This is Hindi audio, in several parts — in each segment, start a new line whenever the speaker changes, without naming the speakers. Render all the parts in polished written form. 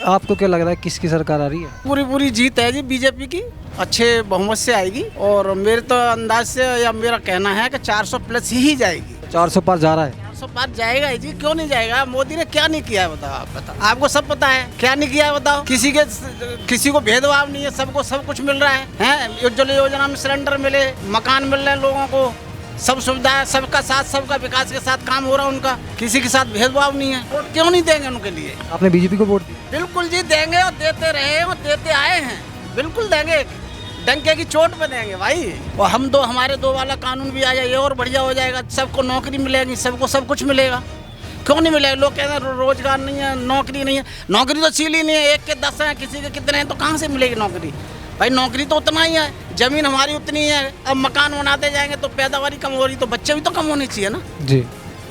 आपको क्या लग रहा है किसकी सरकार आ रही है?
पूरी पूरी जीत है जी बीजेपी की, अच्छे बहुमत से आएगी। और मेरे तो अंदाज से या मेरा कहना है कि 400 प्लस ही जाएगी।
400 पार जा रहा है।
400 पार जाएगा ही जी, क्यों नहीं जाएगा? मोदी ने क्या नहीं किया है बताओ, आप बताओ, आपको सब पता है क्या नहीं किया है बताओ। किसी को भेदभाव नहीं है, सबको सब कुछ मिल रहा है। उज्ज्वला योजना में सिलेंडर मिले, मकान मिल रहे हैं लोगों को, सब सुविधा है, सबका साथ सबका विकास के साथ काम हो रहा है उनका, किसी के साथ भेदभाव नहीं है। वोट क्यों नहीं देंगे उनके लिए?
आपने बीजेपी को वोट दिया?
बिल्कुल जी देंगे, और देते रहे और देते आए हैं, बिल्कुल देंगे, डंके की चोट पे देंगे भाई। और हमारे दो वाला कानून भी आ जाए और बढ़िया हो जाएगा, सबको नौकरी मिलेगी, सबको सब कुछ मिलेगा। क्यों नहीं मिलेगा? लोग कहते हैं रोजगार नहीं है, नौकरी नहीं है। नौकरी तो सील ही नहीं है, 1 के 10 हैं, किसी के कितने हैं, तो कहाँ से मिलेगी नौकरी भाई? नौकरी तो उतना ही है, जमीन हमारी उतनी है। अब मकान बनाते जाएंगे तो पैदावारी कम हो रही, तो बच्चे भी तो कम होने चाहिए ना
जी।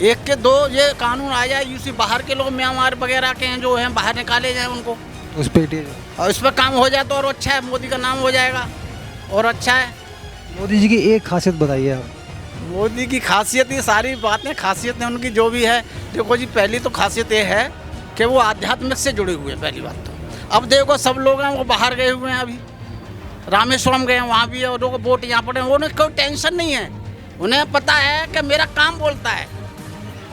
1 के 2 ये कानून आ जाए, यूसी बाहर के लोग म्यांमार वगैरह के हैं जो हैं, बाहर निकाले जाए उनको,
उस पर
और इस पर काम हो जाए तो और अच्छा है, मोदी का नाम हो जाएगा और अच्छा है।
मोदी जी की एक खासियत बताइए आप।
मोदी की खासियत, ये सारी बातें खासियतें उनकी जो भी है। देखो जी, पहली तो खासियत ये है कि वो आध्यात्मिक से जुड़े हुए हैं, पहली बात तो। अब देखो सब लोग हैं वो बाहर गए हुए हैं, अभी रामेश्वरम गए हैं, वहाँ भी है, और लोग वोट यहाँ पड़े हैं, उन्हें कोई टेंशन नहीं है। उन्हें पता है कि मेरा काम बोलता है,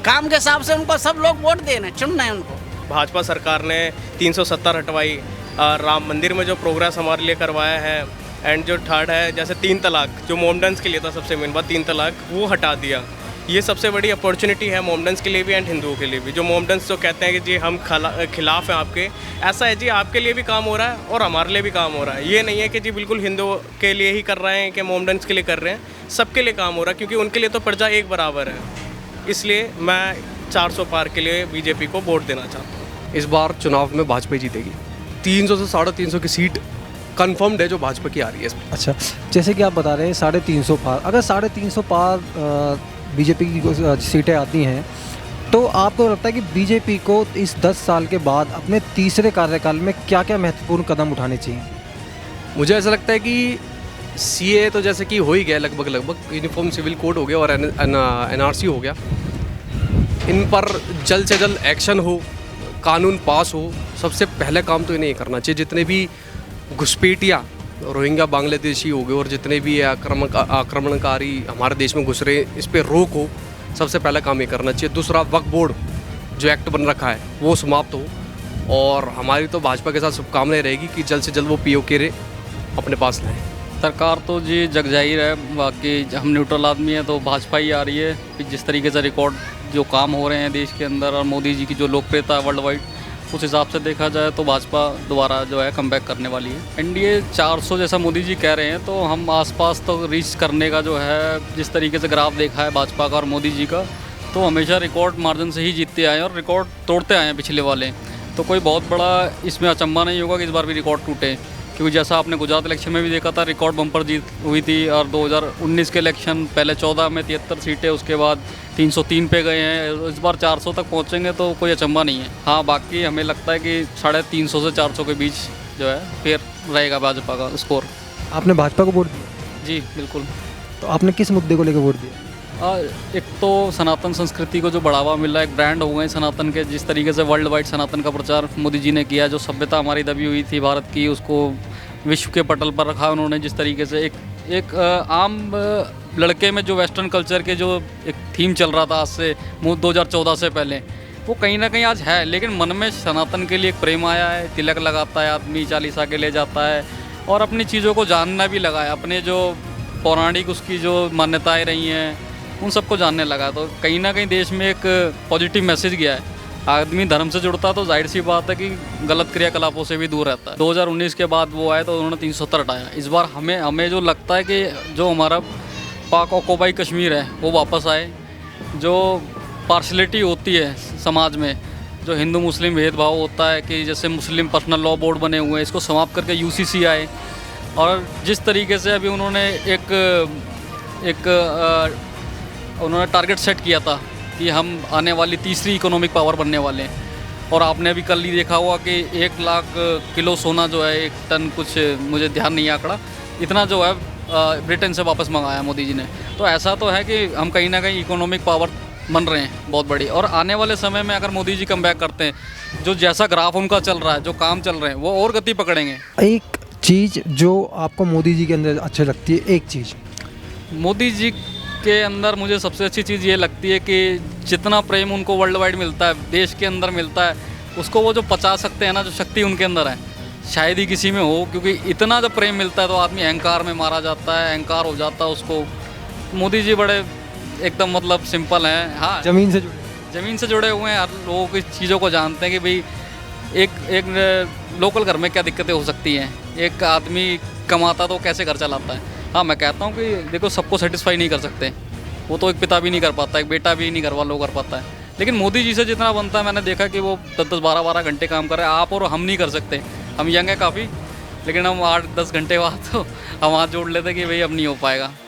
काम के हिसाब से उनको सब लोग वोट देना है, चुनना है उनको।
भाजपा सरकार ने 370 हटवाई, राम मंदिर में जो प्रोग्रेस हमारे लिए करवाया है, एंड जो थर्ड है जैसे 3 तलाक, जो मोमडन्स के लिए था सबसे मेन बात, 3 तलाक वो हटा दिया। ये सबसे बड़ी अपॉर्चुनिटी है मोमडन्स के लिए भी एंड हिंदुओं के लिए भी। जो मोमडन्स जो कहते हैं कि जी हम खिलाफ हैं आपके, ऐसा है जी, आपके लिए भी काम हो रहा है और हमारे लिए भी काम हो रहा है। ये नहीं है कि जी बिल्कुल हिंदुओं के लिए ही कर रहे हैं कि मोमडन्स के लिए कर रहे हैं, सबके लिए काम हो रहा है, क्योंकि उनके लिए तो प्रजा एक बराबर है। इसलिए मैं 400 पार के लिए बीजेपी को वोट देना चाहता हूँ।
इस बार चुनाव में भाजपा ही जीतेगी। 300 से 350 की सीट कंफर्म्ड है जो भाजपा की आ रही है।
अच्छा, जैसे कि आप बता रहे हैं 350 पार, अगर 350 पार बीजेपी की सीटें आती हैं, तो आपको लगता है कि बीजेपी को इस 10 साल के बाद अपने तीसरे कार्यकाल में क्या क्या महत्वपूर्ण कदम उठाने चाहिए?
मुझे ऐसा लगता है कि सीए तो जैसे कि हो ही गया लगभग, यूनिफॉर्म सिविल कोड हो गया और एनआरसी हो गया। इन पर जल्द से जल्द एक्शन हो, कानून पास हो। सबसे पहले काम तो इन्हें करना चाहिए, जितने भी घुसपैठिया रोहिंग्या बांग्लादेशी हो गए और जितने भी आक्रमणकारी हमारे देश में घुस रहे, इस पर रोक हो। सबसे पहला काम ये करना चाहिए। दूसरा, वक्फ बोर्ड जो एक्ट बन रखा है वो समाप्त हो, और हमारी तो भाजपा के साथ शुभकामनाएं रहेगी कि जल्द से जल्द वो पीओके अपने पास लाएं।
सरकार तो जी जग जाहिर है, बाकी हम न्यूट्रल आदमी हैं तो भाजपा ही आ रही है। कि जिस तरीके से रिकॉर्ड जो काम हो रहे हैं देश के अंदर, और मोदी जी की जो लोकप्रियता है वर्ल्ड वाइड, उस हिसाब से देखा जाए तो भाजपा दोबारा जो है कमबैक करने वाली है। एनडीए 400 जैसा मोदी जी कह रहे हैं, तो हम आसपास तो रीच करने का जो है, जिस तरीके से ग्राफ देखा है भाजपा का और मोदी जी का, तो हमेशा रिकॉर्ड मार्जिन से ही जीतते आए हैं और रिकॉर्ड तोड़ते आए हैं पिछले वाले। तो कोई बहुत बड़ा इसमें अचंभा नहीं होगा कि इस बार भी रिकॉर्ड टूटे, क्योंकि जैसा आपने गुजरात इलेक्शन में भी देखा था, रिकॉर्ड बम्पर जीत हुई थी। और 2019 के इलेक्शन पहले 14 में 73 सीटें, उसके बाद 303 पे गए हैं। इस बार 400 तक पहुंचेंगे तो कोई अचंभा नहीं है। हाँ, बाकी हमें लगता है कि 350 से 400 के बीच जो है फिर रहेगा भाजपा का स्कोर।
आपने भाजपा को वोट दिया?
जी बिल्कुल।
तो आपने किस मुद्दे को लेकर वोट दिया?
एक तो सनातन संस्कृति को जो बढ़ावा मिल रहा है, एक ब्रांड हो गए सनातन के। जिस तरीके से वर्ल्ड वाइड सनातन का प्रचार मोदी जी ने किया, जो सभ्यता हमारी दबी हुई थी भारत की, उसको विश्व के पटल पर रखा उन्होंने। जिस तरीके से एक आम लड़के में जो वेस्टर्न कल्चर के जो एक थीम चल रहा था आज से 2014 से पहले, वो कहीं ना कहीं आज है, लेकिन मन में सनातन के लिए एक प्रेम आया है। तिलक लगाता है आदमी, चालीसा के ले जाता है, और अपनी चीज़ों को जानना भी लगा है। अपने जो पौराणिक उसकी जो मान्यताएँ रही हैं उन सबको जानने लगा। तो कहीं ना कहीं देश में एक पॉजिटिव मैसेज गया है। आदमी धर्म से जुड़ता तो जाहिर सी बात है कि गलत क्रियाकलापों से भी दूर रहता है। 2019 के बाद वो आए तो उन्होंने 370 हटाया। इस बार हमें जो लगता है कि जो हमारा पाक ऑक्युपाई कश्मीर है वो वापस आए। जो पार्शलिटी होती है समाज में, जो हिंदू मुस्लिम भेदभाव होता है, कि जैसे मुस्लिम पर्सनल लॉ बोर्ड बने हुए हैं, इसको समाप्त करके यूसीसी आए। और जिस तरीके से अभी उन्होंने उन्होंने टारगेट सेट किया था कि हम आने वाली तीसरी इकोनॉमिक पावर बनने वाले हैं, और आपने अभी कल ही देखा हुआ कि 1 लाख किलो सोना जो है, 1 टन, कुछ मुझे ध्यान नहीं आंकड़ा, इतना जो है ब्रिटेन से वापस मंगाया मोदी जी ने। तो ऐसा तो है कि हम कहीं ना कहीं इकोनॉमिक पावर बन रहे हैं बहुत बड़ी। और आने वाले समय में अगर मोदी जी कम बैक करते हैं, जो जैसा ग्राफ उनका चल रहा है, जो काम चल रहे हैं, वो और गति पकड़ेंगे।
एक चीज़ जो आपको मोदी जी के अंदर अच्छी लगती है, एक चीज़।
मोदी जी के अंदर मुझे सबसे अच्छी चीज़ ये लगती है कि जितना प्रेम उनको वर्ल्ड वाइड मिलता है, देश के अंदर मिलता है, उसको वो जो पचा सकते हैं ना, जो शक्ति उनके अंदर है, शायद ही किसी में हो। क्योंकि इतना जब प्रेम मिलता है तो आदमी अहंकार में मारा जाता है, अहंकार हो जाता है उसको। मोदी जी बड़े एकदम मतलब सिंपल हैं। हाँ,
ज़मीन से जुड़े।
ज़मीन से जुड़े हुए हैं, हर लोगों की चीज़ों को जानते हैं कि भाई एक लोकल घर में क्या दिक्कतें हो सकती हैं। एक आदमी कमाता तो कैसे घर चलाता है। हाँ, मैं कहता हूँ कि देखो, सबको सेटिस्फाई नहीं कर सकते, वो तो एक पिता भी नहीं कर पाता, एक बेटा भी नहीं घर वालों कर पाता है। लेकिन मोदी जी से जितना बनता है, मैंने देखा कि वो 10-10, 12-12 घंटे काम कर रहे हैं। आप और हम नहीं कर सकते, हम यंग हैं काफ़ी, लेकिन हम 8-10 घंटे बाद तो हम हाथ जोड़ लेते कि भाई अब नहीं हो पाएगा।